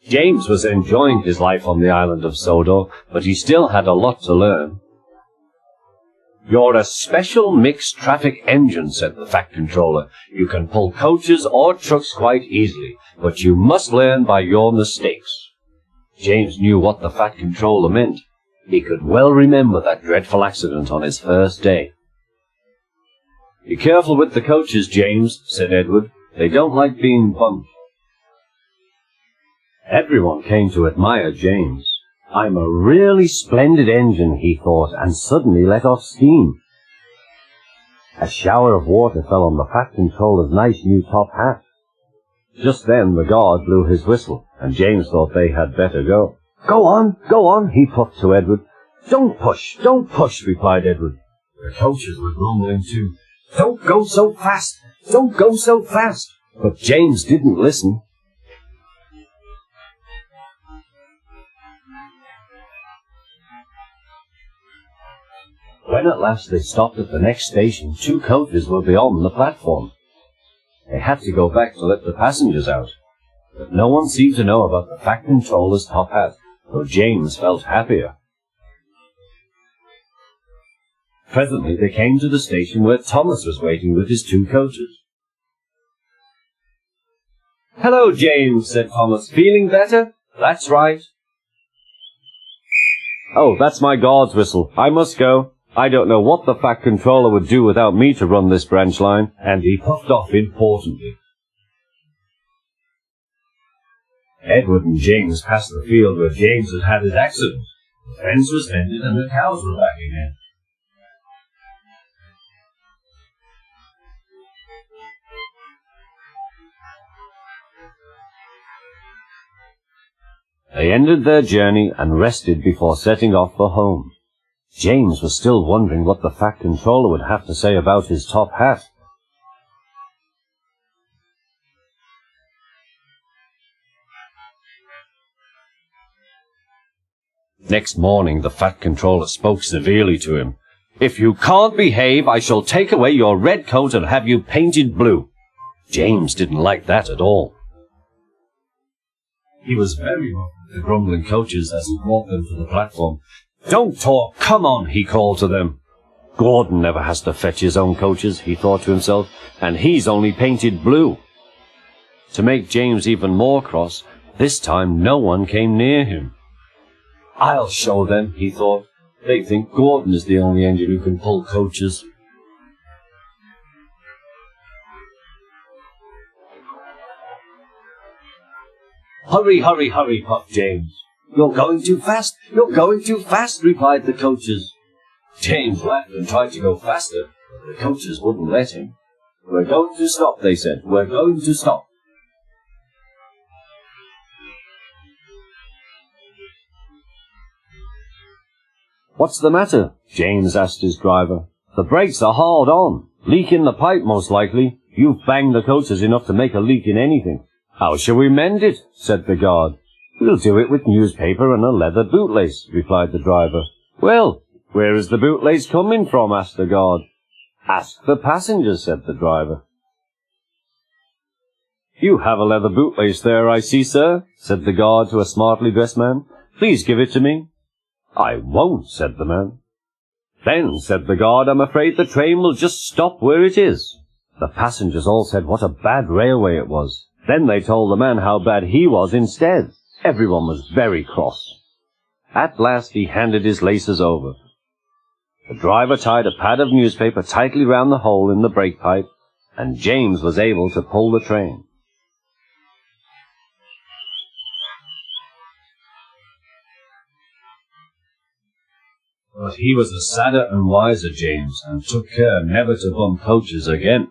James was enjoying his life on the island of Sodor, but he still had a lot to learn. "You're a special mixed traffic engine," said the Fat Controller. "You can pull coaches or trucks quite easily, but you must learn by your mistakes." James knew what the Fat Controller meant. He could well remember that dreadful accident on his first day. "Be careful with the coaches, James," said Edward. "They don't like being bumped." Everyone came to admire James. "I'm a really splendid engine," he thought, and suddenly let off steam. A shower of water fell on the Fat Controller's nice new top hat. Just then the guard blew his whistle, and James thought they had better go. Go on," he puffed to Edward. Don't push," replied Edward. The coaches were grumbling too. Don't go so fast! But James didn't listen. When at last they stopped at the next station, 2 coaches were beyond the platform. They had to go back to let the passengers out. But no one seemed to know about the Fat Controller's top hat, though James felt happier. Presently they came to the station where Thomas was waiting with his 2 coaches. "Hello, James," said Thomas. "Feeling better?" "That's right." "Oh, that's my guard's whistle. I must go. I don't know what the Fat Controller would do without me to run this branch line," and he puffed off importantly. Edward and James passed the field where James had had his accident. The fence was mended and the cows were back again. They ended their journey and rested before setting off for home. James was still wondering what the Fat Controller would have to say about his top hat. Next morning the Fat Controller spoke severely to him. "If you can't behave, I shall take away your red coat and have you painted blue." James didn't like that at all. He was very rough with the grumbling coaches as he walked them to the platform. "Don't talk, come on," he called to them. "Gordon never has to fetch his own coaches," he thought to himself, "and he's only painted blue." To make James even more cross, this time no one came near him. "I'll show them," he thought. "They think Gordon is the only engine who can pull coaches." "Hurry, hurry, hurry," puffed James. You're going too fast, replied the coaches. James laughed and tried to go faster, but the coaches wouldn't let him. "We're going to stop," they said. "We're going to stop." "What's the matter?" James asked his driver. "The brakes are hard on. Leak in the pipe, most likely. You've banged the coaches enough to make a leak in anything." "How shall we mend it?" said the guard. "We'll do it with newspaper and a leather bootlace," replied the driver. "Well, where is the bootlace coming from?" asked the guard. "Ask the passengers," said the driver. "You have a leather bootlace there, I see, sir," said the guard to a smartly dressed man. "Please give it to me." "I won't," said the man. "Then," said the guard, "I'm afraid the train will just stop where it is." The passengers all said what a bad railway it was. Then they told the man how bad he was instead. Everyone was very cross. At last he handed his laces over. The driver tied a pad of newspaper tightly round the hole in the brake pipe, and James was able to pull the train. But he was a sadder and wiser James, and took care never to bump coaches again.